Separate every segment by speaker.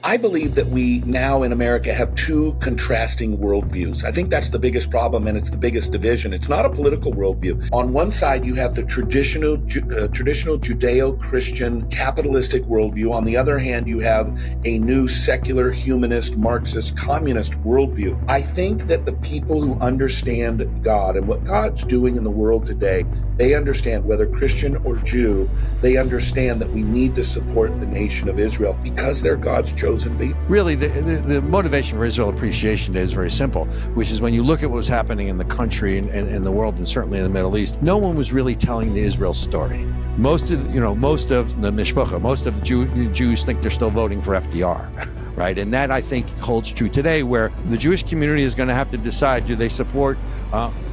Speaker 1: I believe that we now in America have two contrasting worldviews. I think that's the biggest problem, and it's the biggest division. It's not a political worldview. On one side, you have the traditional Judeo-Christian capitalistic worldview. On the other hand, you have a new secular, humanist, Marxist, communist worldview. I think that the people who understand God and what God's doing in the world today, they understand, whether Christian or Jew, they understand that we need to support the nation of Israel because they're God's chosen people.
Speaker 2: Really, the motivation for Israel Appreciation Day is very simple, which is when you look at what was happening in the country and the world, and certainly in the Middle East, no one was really telling the Israel story. Most of the mishpacha, most of the Jews think they're still voting for FDR. Right. And that, I think, holds true today, where the Jewish community is going to have to decide, do they support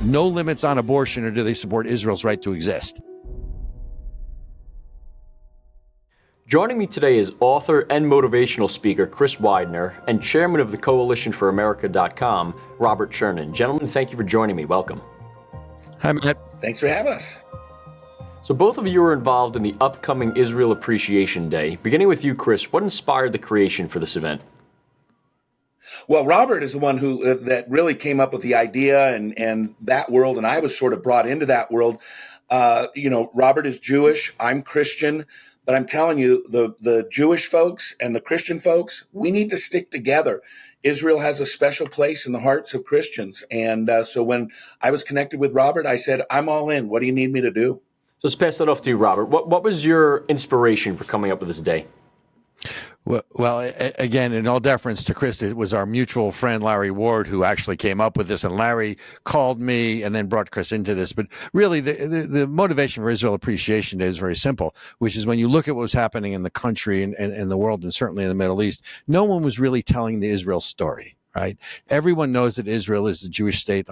Speaker 2: no limits on abortion, or do they support Israel's right to exist?
Speaker 3: Joining me today is author and motivational speaker Chris Widener and chairman of the Coalition for America.com, Robert Chernin. Gentlemen, thank you for joining me. Welcome.
Speaker 2: Hi, Matt.
Speaker 1: Thanks for having us.
Speaker 3: So both of you are involved in the upcoming Israel Appreciation Day. Beginning with you, Chris, what inspired the creation for this event?
Speaker 1: Well, Robert is the one who that really came up with the idea and that world, and I was sort of brought into that world. Robert is Jewish, I'm Christian, but I'm telling you, the Jewish folks and the Christian folks, we need to stick together. Israel has a special place in the hearts of Christians, and so when I was connected with Robert, I said, I'm all in. What do you need me to do?
Speaker 3: So let's pass that off to you, Robert. What was your inspiration for coming up with this day?
Speaker 2: Well, again, in all deference to Chris, it was our mutual friend, Larry Ward, who actually came up with this. And Larry called me and then brought Chris into this. But really, the motivation for Israel Appreciation Day is very simple, which is when you look at what was happening in the country and the world, and certainly in the Middle East, no one was really telling the Israel story. Right. Everyone knows that Israel is the Jewish state,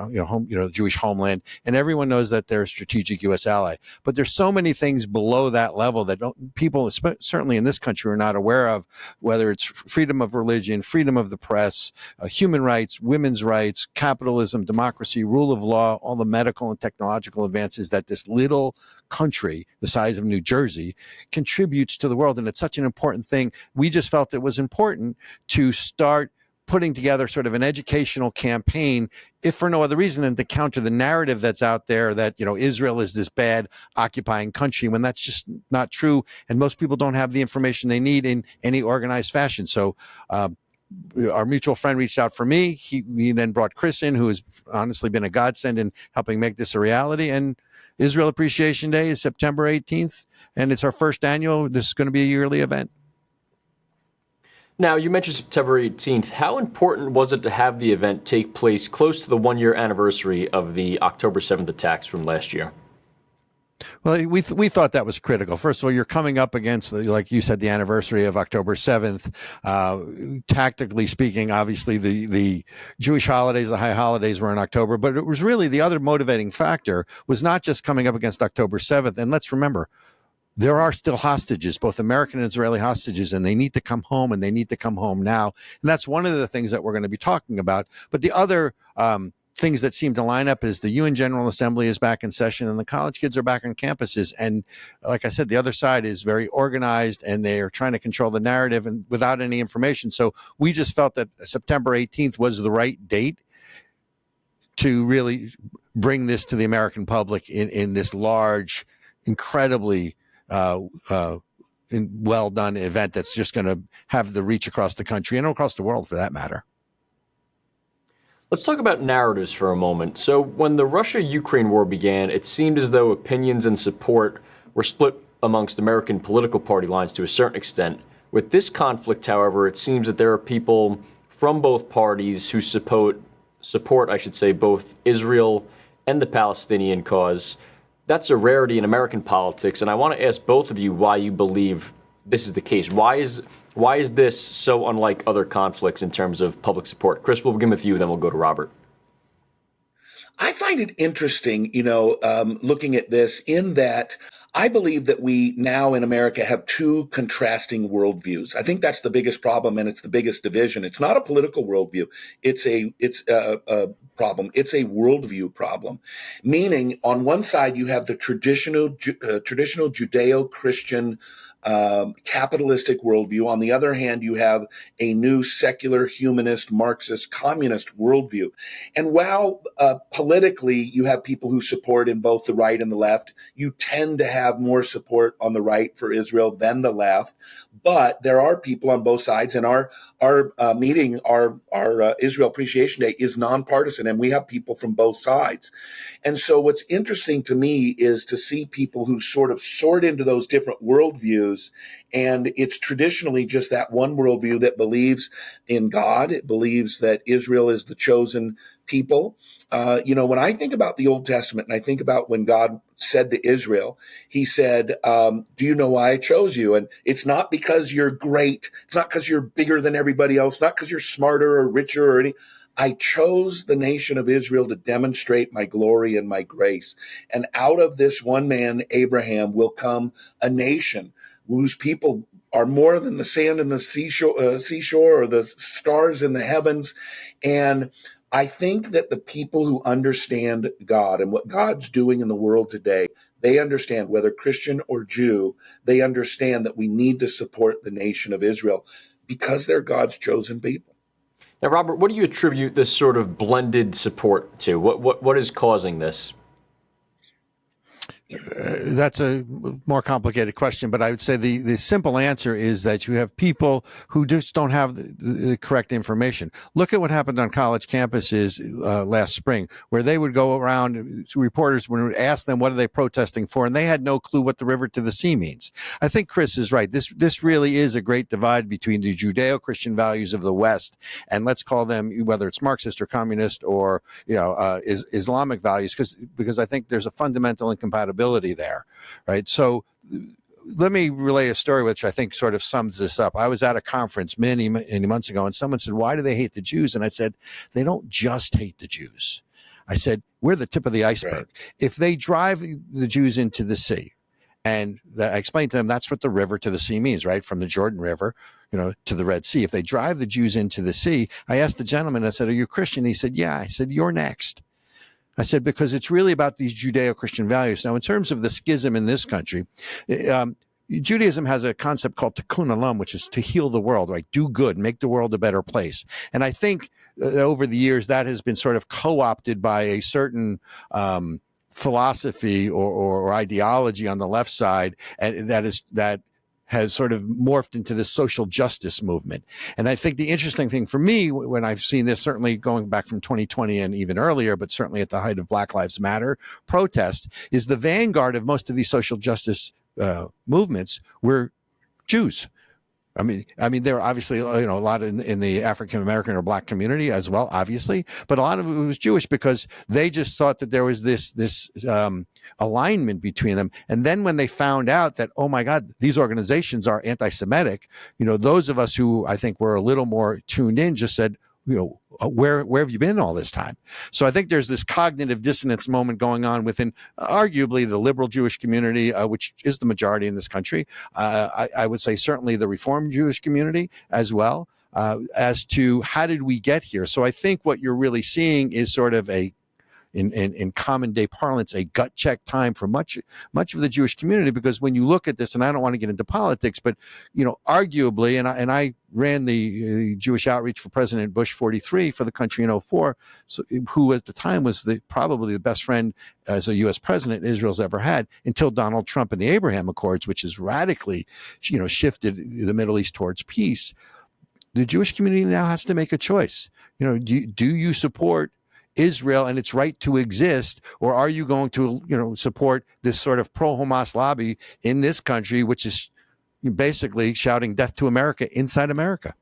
Speaker 2: Jewish homeland, and everyone knows that they're a strategic U.S. ally. But there's so many things below that level that people, certainly in this country, are not aware of, whether it's freedom of religion, freedom of the press, human rights, women's rights, capitalism, democracy, rule of law, all the medical and technological advances that this little country, the size of New Jersey, contributes to the world. And it's such an important thing. We just felt it was important to start putting together sort of an educational campaign, if for no other reason than to counter the narrative that's out there that, Israel is this bad occupying country, when that's just not true. And most people don't have the information they need in any organized fashion. So our mutual friend reached out for me. He then brought Chris in, who has honestly been a godsend in helping make this a reality. And Israel Appreciation Day is September 18th, and it's our first annual. This is going to be a yearly event.
Speaker 3: Now, you mentioned September 18th. How important was it to have the event take place close to the one-year anniversary of the October 7th attacks from last year?
Speaker 2: Well, we thought that was critical. First of all, you're coming up against, like you said, the anniversary of October 7th. Tactically speaking, obviously, the Jewish holidays, the high holidays were in October. But it was really the other motivating factor was not just coming up against October 7th. And let's remember, there are still hostages, both American and Israeli hostages, and they need to come home, and they need to come home now. And that's one of the things that we're going to be talking about. But the other things that seem to line up is the UN General Assembly is back in session, and the college kids are back on campuses. And like I said, the other side is very organized, and they are trying to control the narrative and without any information. So we just felt that September 18th was the right date to really bring this to the American public in this large, incredibly well done event that's just going to have the reach across the country and across the world, for that matter.
Speaker 3: Let's talk about narratives for a moment. So when the Russia-Ukraine war began, it seemed as though opinions and support were split amongst American political party lines to a certain extent. With this conflict, however, it seems that there are people from both parties who support, both Israel and the Palestinian cause. That's a rarity in American politics, and I want to ask both of you why you believe this is the case. Why is this so unlike other conflicts in terms of public support? Chris, we'll begin with you, then we'll go to Robert.
Speaker 1: I find it interesting, looking at this, in that I believe that we now in America have two contrasting worldviews. I think that's the biggest problem, and it's the biggest division. It's not a political worldview. It's a problem. It's a worldview problem. Meaning, on one side, you have the traditional Judeo-Christian capitalistic worldview. On the other hand, you have a new secular, humanist, Marxist, communist worldview. And while politically you have people who support in both the right and the left, you tend to have more support on the right for Israel than the left. But there are people on both sides, and our meeting, our Israel Appreciation Day, is nonpartisan, and we have people from both sides. And so, what's interesting to me is to see people who sort of sort into those different worldviews, and it's traditionally just that one worldview that believes in God. It believes that Israel is the chosen people. When I think about the Old Testament, and I think about when God said to Israel, he said, do you know why I chose you? And it's not because you're great. It's not because you're bigger than everybody else. Not because you're smarter or richer or anything. I chose the nation of Israel to demonstrate my glory and my grace. And out of this one man, Abraham, will come a nation whose people are more than the sand in the seashore or the stars in the heavens. And I think that the people who understand God and what God's doing in the world today, they understand, whether Christian or Jew, they understand that we need to support the nation of Israel because they're God's chosen people.
Speaker 3: Now, Robert, what do you attribute this sort of blended support to? What is causing this?
Speaker 2: That's a more complicated question, but I would say the simple answer is that you have people who just don't have the correct information. Look at what happened on college campuses last spring, where they would go around, reporters would ask them what are they protesting for, and they had no clue what the river to the sea means. I think Chris is right. This really is a great divide between the Judeo-Christian values of the West, and let's call them, whether it's Marxist or communist or Islamic values, because I think there's a fundamental incompatibility there, right? So let me relay a story which I think sort of sums this up. I was at a conference many months ago, and someone said, why do they hate the Jews? And I said, they don't just hate the Jews. I said, we're the tip of the iceberg. Right. If they drive the Jews into the sea, and I explained to them that's what the river to the sea means, right? From the Jordan River, to the Red Sea. If they drive the Jews into the sea, I asked the gentleman, I said, are you Christian? He said, yeah. I said, you're next. I said, because it's really about these Judeo-Christian values. Now, in terms of the schism in this country, Judaism has a concept called tikkun olam, which is to heal the world, right? Do good, make the world a better place. And I think over the years that has been sort of co-opted by a certain philosophy or ideology on the left side, and that has sort of morphed into this social justice movement. And I think the interesting thing for me, when I've seen this, certainly going back from 2020 and even earlier, but certainly at the height of Black Lives Matter protests, is the vanguard of most of these social justice movements were Jews. I mean, there are obviously, a lot in the African American or Black community as well, obviously, but a lot of it was Jewish because they just thought that there was this alignment between them. And then when they found out that, oh my God, these organizations are anti-Semitic, those of us who I think were a little more tuned in just said, where have you been all this time? So I think there's this cognitive dissonance moment going on within arguably the liberal Jewish community, which is the majority in this country. I would say certainly the Reformed Jewish community as well, as to how did we get here? So I think what you're really seeing is sort of in common day parlance, a gut check time for much of the Jewish community, because when you look at this, and I don't want to get into politics, but arguably, and I ran the Jewish outreach for President Bush 43 for the country in 2004, so, who at the time was probably the best friend as a U.S. president Israel's ever had, until Donald Trump and the Abraham Accords, which has radically shifted the Middle East towards peace. The Jewish community now has to make a choice. Do you support Israel and its right to exist, or are you going to support this sort of pro-Hamas lobby in this country, which is basically shouting death to America inside America?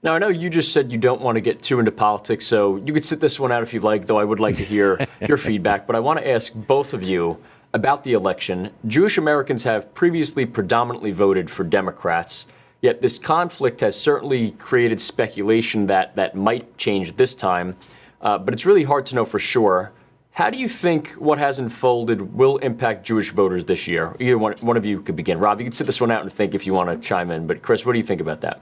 Speaker 3: Now, I know you just said you don't want to get too into politics, so you could sit this one out if you'd like, though I would like to hear your feedback. But I want to ask both of you about the election. Jewish Americans have previously predominantly voted for Democrats. Yet this conflict has certainly created speculation that might change this time, but it's really hard to know for sure. How do you think what has unfolded will impact Jewish voters this year? Either one of you could begin. Rob, you can sit this one out and think if you want to chime in, but Chris, what do you think about that?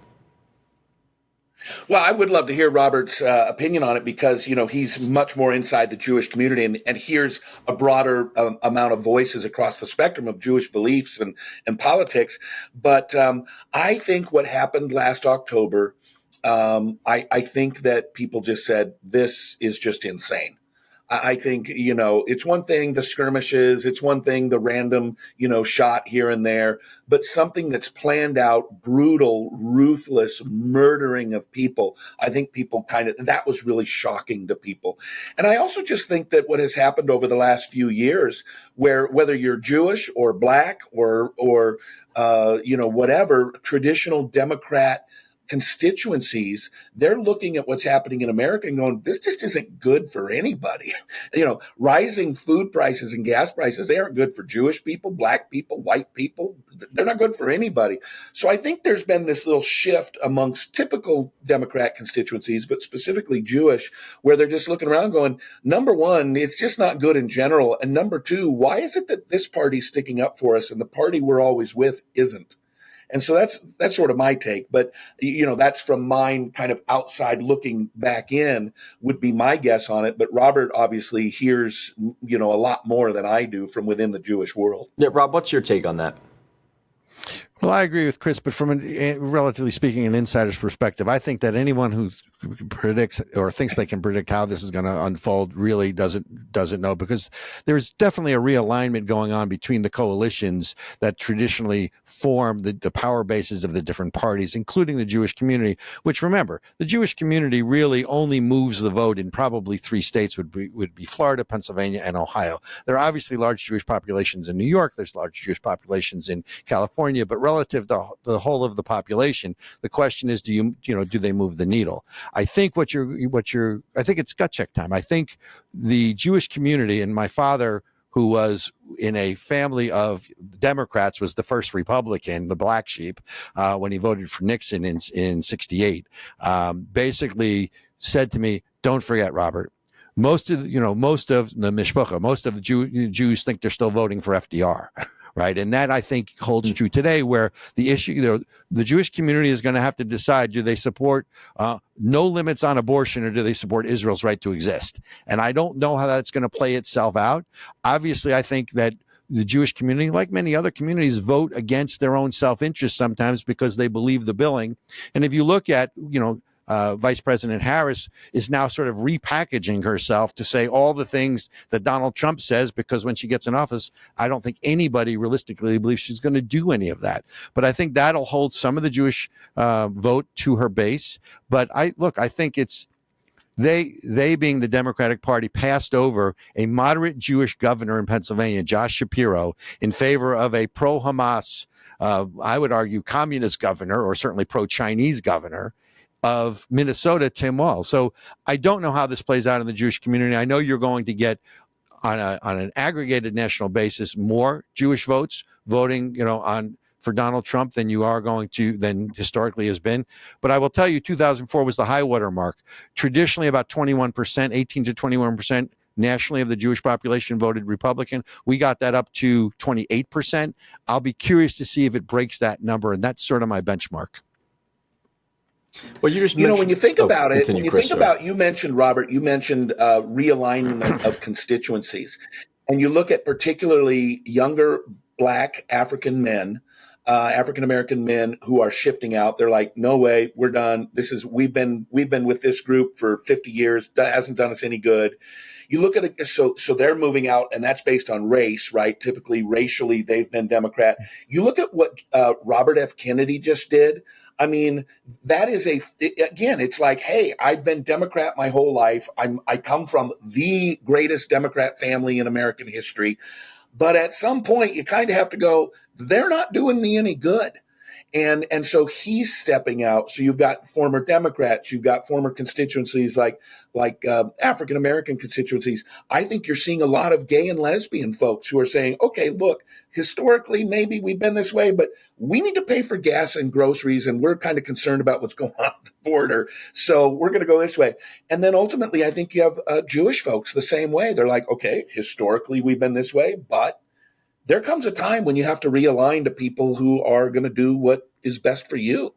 Speaker 1: Well, I would love to hear Robert's opinion on it because, he's much more inside the Jewish community and hears a broader amount of voices across the spectrum of Jewish beliefs and politics. But I think what happened last October, I think that people just said, this is just insane. I think, it's one thing, the skirmishes, it's one thing, the random, shot here and there, but something that's planned out, brutal, ruthless murdering of people. I think people that was really shocking to people. And I also just think that what has happened over the last few years, where whether you're Jewish or black or whatever, traditional Democrat constituencies, they're looking at what's happening in America and going, this just isn't good for anybody. Rising food prices and gas prices, they aren't good for Jewish people, black people, white people. They're not good for anybody. So I think there's been this little shift amongst typical Democrat constituencies, but specifically Jewish, where they're just looking around going, number one, it's just not good in general. And number two, why is it that this party's sticking up for us and the party we're always with isn't? And so that's sort of my take, but that's from mine kind of outside looking back in would be my guess on it. But Robert obviously hears, a lot more than I do from within the Jewish world.
Speaker 3: Yeah, Rob, what's your take on that?
Speaker 2: Well, I agree with Chris, but from relatively speaking, an insider's perspective, I think that anyone who predicts or thinks they can predict how this is going to unfold really doesn't know, because there's definitely a realignment going on between the coalitions that traditionally form the power bases of the different parties, including the Jewish community, which, remember, the Jewish community really only moves the vote in probably 3 states, would be Florida, Pennsylvania, and Ohio. There are obviously large Jewish populations in New York. There's large Jewish populations in California, but relative to the whole of the population, the question is, do they move the needle? I think I think it's gut check time. I think the Jewish community, and my father, who was in a family of Democrats, was the first Republican, the black sheep, when he voted for Nixon in '68, basically said to me, "Don't forget, Robert. Most of the mishpacha, most of the Jews think they're still voting for FDR." Right. And that, I think, holds true today, where the issue, the Jewish community is going to have to decide, do they support no limits on abortion, or do they support Israel's right to exist? And I don't know how that's going to play itself out. Obviously, I think that the Jewish community, like many other communities, vote against their own self-interest sometimes because they believe the billing. And if you look at, Vice President Harris is now sort of repackaging herself to say all the things that Donald Trump says, because when she gets in office, I don't think anybody realistically believes she's going to do any of that. But I think that'll hold some of the Jewish vote to her base. But I think it's they being the Democratic Party passed over a moderate Jewish governor in Pennsylvania, Josh Shapiro, in favor of a pro-Hamas, I would argue, communist governor, or certainly pro-Chinese governor of Minnesota, Tim Walz. So I don't know how this plays out in the Jewish community. I know you're going to get, on an aggregated national basis, more Jewish votes voting, for Donald Trump than historically has been. But I will tell you, 2004 was the high water mark. Traditionally, about 21%, 18 to 21% nationally of the Jewish population voted Republican. We got that up to 28%. I'll be curious to see if it breaks that number, and that's sort of my benchmark.
Speaker 3: Well, you just
Speaker 1: when you think about it,
Speaker 3: you
Speaker 1: mentioned, Robert, realignment of constituencies. And you look at particularly younger black African men, African American men who are shifting out. They're like, no way, we're done. We've been with this group for 50 years. That hasn't done us any good. You look at it, so they're moving out, and that's based on race, right? Typically, racially, they've been Democrat. You look at what Robert F. Kennedy just did. I mean, that is it's like, hey, I've been Democrat my whole life. I come from the greatest Democrat family in American history. But at some point, you kind of have to go, they're not doing me any good. And so he's stepping out. So you've got former Democrats, you've got former constituencies like African American constituencies. I think you're seeing a lot of gay and lesbian folks who are saying, okay, look, historically, maybe we've been this way, but we need to pay for gas and groceries, and we're kind of concerned about what's going on at the border. So we're going to go this way. And then ultimately, I think you have Jewish folks the same way. They're like, okay, historically, we've been this way, but there comes a time when you have to realign to people who are going to do what is best for you.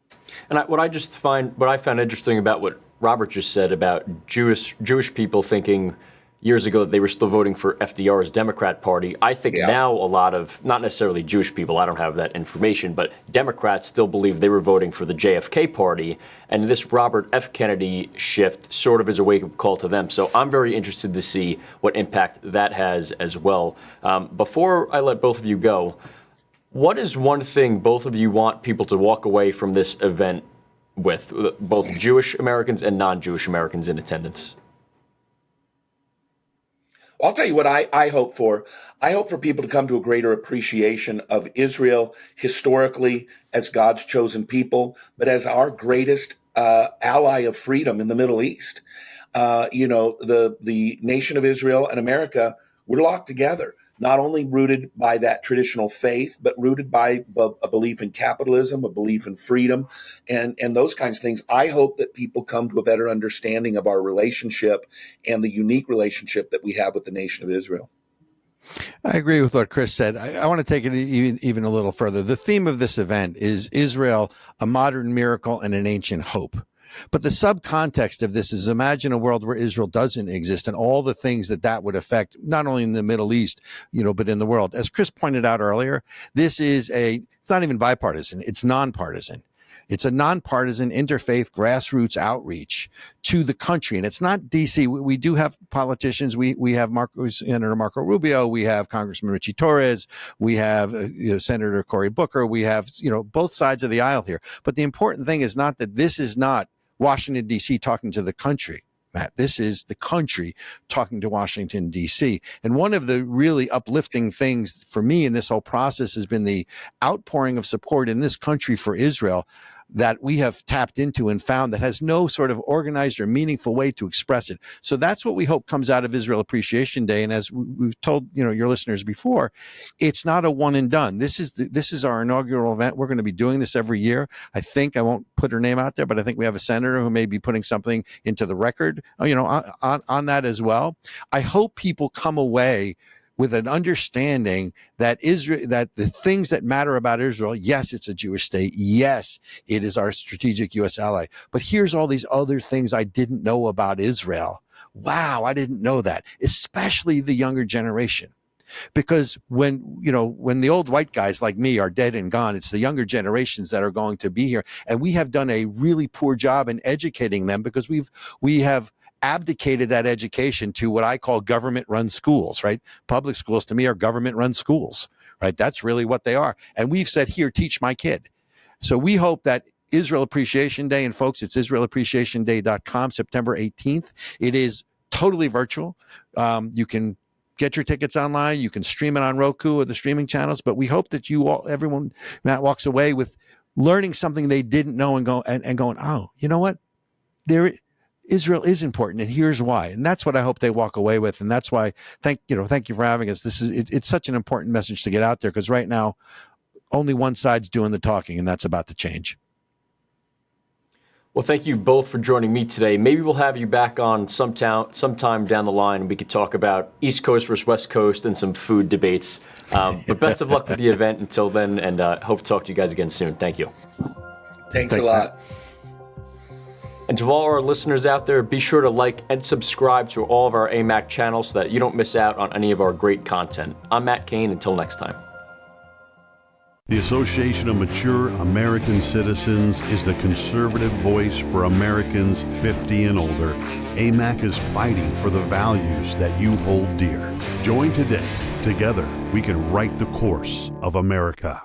Speaker 3: And what I found interesting about what Robert just said about Jewish people thinking years ago that they were still voting for FDR's Democrat Party. I think now a lot of, not necessarily Jewish people, I don't have that information, but Democrats still believe they were voting for the JFK Party. And this Robert F. Kennedy shift sort of is a wake-up call to them. So I'm very interested to see what impact that has as well. Before I let both of you go, what is one thing both of you want people to walk away from this event with, both Jewish Americans and non-Jewish Americans in attendance?
Speaker 1: I'll tell you what I hope for. I hope for people to come to a greater appreciation of Israel historically as God's chosen people, but as our greatest ally of freedom in the Middle East. The nation of Israel and America, we're locked together, not only rooted by that traditional faith, but rooted by a belief in capitalism, a belief in freedom, and those kinds of things. I hope that people come to a better understanding of our relationship and the unique relationship that we have with the nation of Israel.
Speaker 2: I agree with what Chris said. I want to take it even a little further. The theme of this event is Israel, a modern miracle and an ancient hope. But the subcontext of this is imagine a world where Israel doesn't exist and all the things that would affect, not only in the Middle East, but in the world. As Chris pointed out earlier, it's not even bipartisan, it's nonpartisan. It's a nonpartisan interfaith grassroots outreach to the country. And it's not D.C. We do have politicians. We have Senator Marco Rubio. We have Congressman Richie Torres. We have Senator Cory Booker. We have, both sides of the aisle here. But the important thing is not that this is not Washington, D.C. talking to the country, Matt. This is the country talking to Washington, D.C. And one of the really uplifting things for me in this whole process has been the outpouring of support in this country for Israel that we have tapped into and found that has no sort of organized or meaningful way to express it. So that's what we hope comes out of Israel Appreciation Day. And as we've told your listeners before, it's not a one and done. This is our inaugural event. We're going to be doing this every year. I won't put her name out there, but I think we have a senator who may be putting something into the record, on that as well. I hope people come away with an understanding that that the things that matter about Israel, yes, it's a Jewish state. Yes, it is our strategic U.S. ally. But here's all these other things I didn't know about Israel. Wow, I didn't know that, especially the younger generation. Because when the old white guys like me are dead and gone, it's the younger generations that are going to be here. And we have done a really poor job in educating them because we have abdicated that education to what I call government-run schools, right? Public schools to me are government-run schools, right? That's really what they are. And we've said, here, teach my kid. So we hope that Israel Appreciation Day, and folks, it's israelappreciationday.com, September 18th. It is totally virtual. You can get your tickets online. You can stream it on Roku or the streaming channels. But we hope that everyone, Matt, walks away with learning something they didn't know and going, oh, you know what? Israel is important, and here's why. And that's what I hope they walk away with. And that's why, thank you for having us. It's such an important message to get out there, because right now only one side's doing the talking, and that's about to change.
Speaker 3: Well, thank you both for joining me today. Maybe we'll have you back on sometime down the line, and we could talk about East Coast versus West Coast and some food debates. But best of luck with the event until then, and hope to talk to you guys again soon. Thank you.
Speaker 1: Thanks a lot.
Speaker 3: And to all our listeners out there, be sure to like and subscribe to all of our AMAC channels so that you don't miss out on any of our great content. I'm Matt Kane. Until next time.
Speaker 4: The Association of Mature American Citizens is the conservative voice for Americans 50 and older. AMAC is fighting for the values that you hold dear. Join today. Together, we can write the course of America.